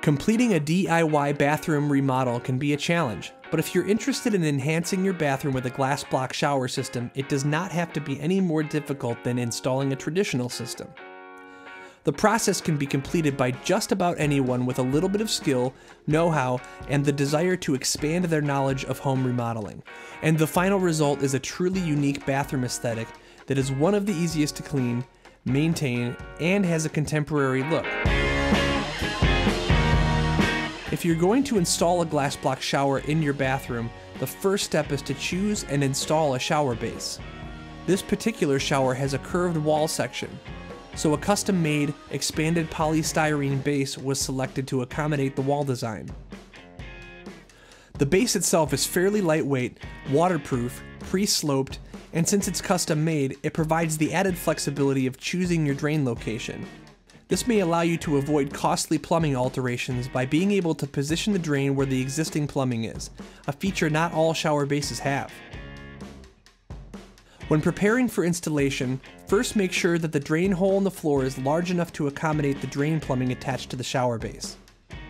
Completing a DIY bathroom remodel can be a challenge, but if you're interested in enhancing your bathroom with a glass block shower system, it does not have to be any more difficult than installing a traditional system. The process can be completed by just about anyone with a little bit of skill, know-how, and the desire to expand their knowledge of home remodeling. And the final result is a truly unique bathroom aesthetic that is one of the easiest to clean, maintain, and has a contemporary look. If you're going to install a glass block shower in your bathroom, the first step is to choose and install a shower base. This particular shower has a curved wall section, so a custom-made, expanded polystyrene base was selected to accommodate the wall design. The base itself is fairly lightweight, waterproof, pre-sloped, and since it's custom-made, it provides the added flexibility of choosing your drain location. This may allow you to avoid costly plumbing alterations by being able to position the drain where the existing plumbing is, a feature not all shower bases have. When preparing for installation, first make sure that the drain hole in the floor is large enough to accommodate the drain plumbing attached to the shower base.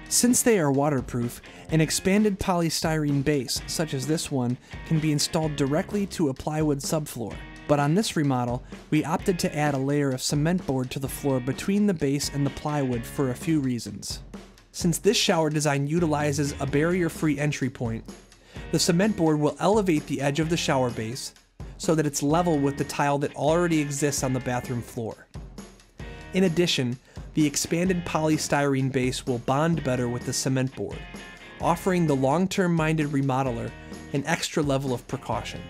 Since they are waterproof, an expanded polystyrene base, such as this one, can be installed directly to a plywood subfloor. But on this remodel, we opted to add a layer of cement board to the floor between the base and the plywood for a few reasons. Since this shower design utilizes a barrier-free entry point, the cement board will elevate the edge of the shower base so that it's level with the tile that already exists on the bathroom floor. In addition, the expanded polystyrene base will bond better with the cement board, offering the long-term minded remodeler an extra level of precaution.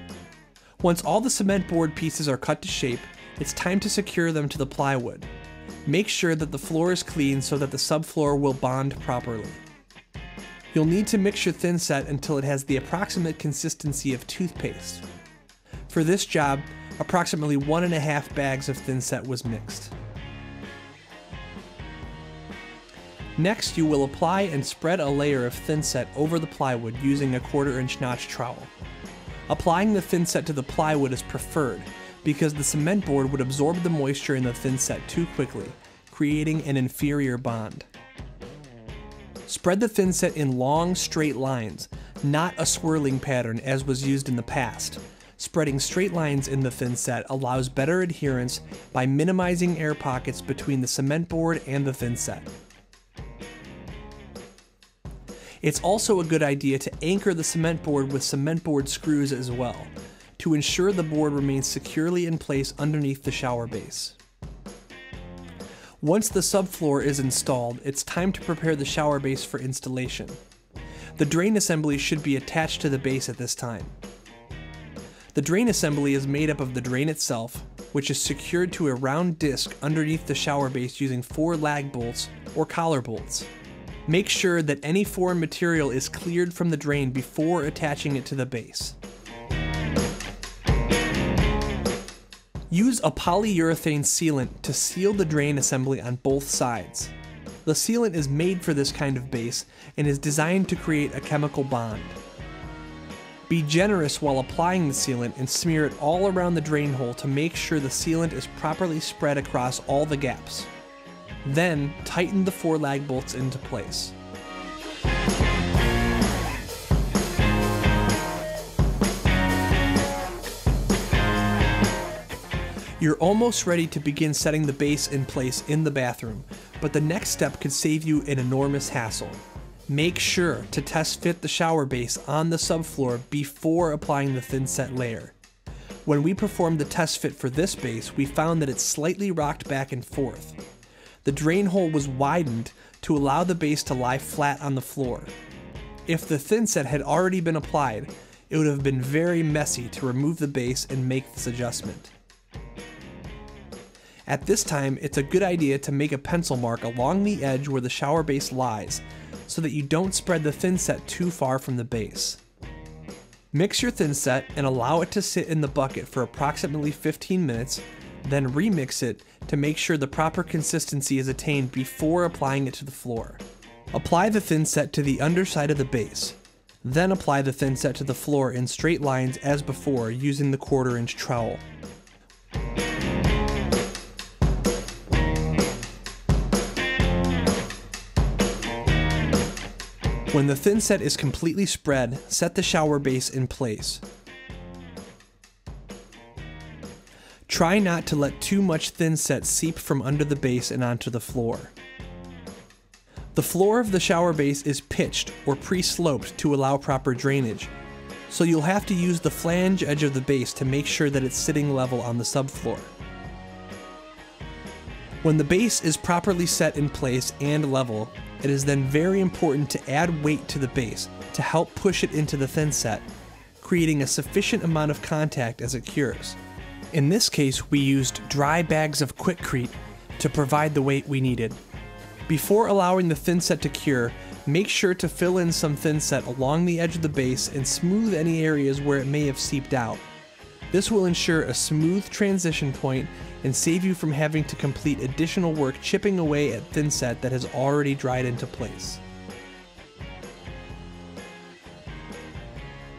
Once all the cement board pieces are cut to shape, it's time to secure them to the plywood. Make sure that the floor is clean so that the subfloor will bond properly. You'll need to mix your thin set until it has the approximate consistency of toothpaste. For this job, approximately 1.5 bags of thin set was mixed. Next, you will apply and spread a layer of thin set over the plywood using a 1/4-inch notch trowel. Applying the thin set to the plywood is preferred because the cement board would absorb the moisture in the thin set too quickly, creating an inferior bond. Spread the thin set in long, straight lines, not a swirling pattern as was used in the past. Spreading straight lines in the thin set allows better adherence by minimizing air pockets between the cement board and the thin set. It's also a good idea to anchor the cement board with cement board screws as well, to ensure the board remains securely in place underneath the shower base. Once the subfloor is installed, it's time to prepare the shower base for installation. The drain assembly should be attached to the base at this time. The drain assembly is made up of the drain itself, which is secured to a round disc underneath the shower base using 4 lag bolts or collar bolts. Make sure that any foreign material is cleared from the drain before attaching it to the base. Use a polyurethane sealant to seal the drain assembly on both sides. The sealant is made for this kind of base and is designed to create a chemical bond. Be generous while applying the sealant and smear it all around the drain hole to make sure the sealant is properly spread across all the gaps. Then, tighten the 4 lag bolts into place. You're almost ready to begin setting the base in place in the bathroom, but the next step could save you an enormous hassle. Make sure to test fit the shower base on the subfloor before applying the thin set layer. When we performed the test fit for this base, we found that it slightly rocked back and forth. The drain hole was widened to allow the base to lie flat on the floor. If the thin set had already been applied, it would have been very messy to remove the base and make this adjustment. At this time, it's a good idea to make a pencil mark along the edge where the shower base lies, so that you don't spread the thin set too far from the base. Mix your thin set and allow it to sit in the bucket for approximately 15 minutes, then remix it to make sure the proper consistency is attained before applying it to the floor. Apply the thin set to the underside of the base. Then apply the thin set to the floor in straight lines as before using the 1/4-inch trowel. When the thin set is completely spread, set the shower base in place. Try not to let too much thin set seep from under the base and onto the floor. The floor of the shower base is pitched or pre-sloped to allow proper drainage, so you'll have to use the flange edge of the base to make sure that it's sitting level on the subfloor. When the base is properly set in place and level, it is then very important to add weight to the base to help push it into the thin set, creating a sufficient amount of contact as it cures. In this case, we used dry bags of Quikrete to provide the weight we needed. Before allowing the thin set to cure, make sure to fill in some thin set along the edge of the base and smooth any areas where it may have seeped out. This will ensure a smooth transition point and save you from having to complete additional work chipping away at thin set that has already dried into place.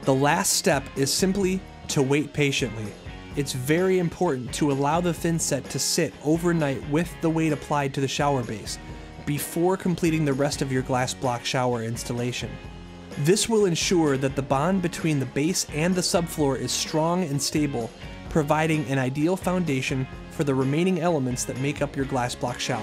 The last step is simply to wait patiently. It's very important to allow the thin set to sit overnight with the weight applied to the shower base before completing the rest of your glass block shower installation. This will ensure that the bond between the base and the subfloor is strong and stable, providing an ideal foundation for the remaining elements that make up your glass block shower.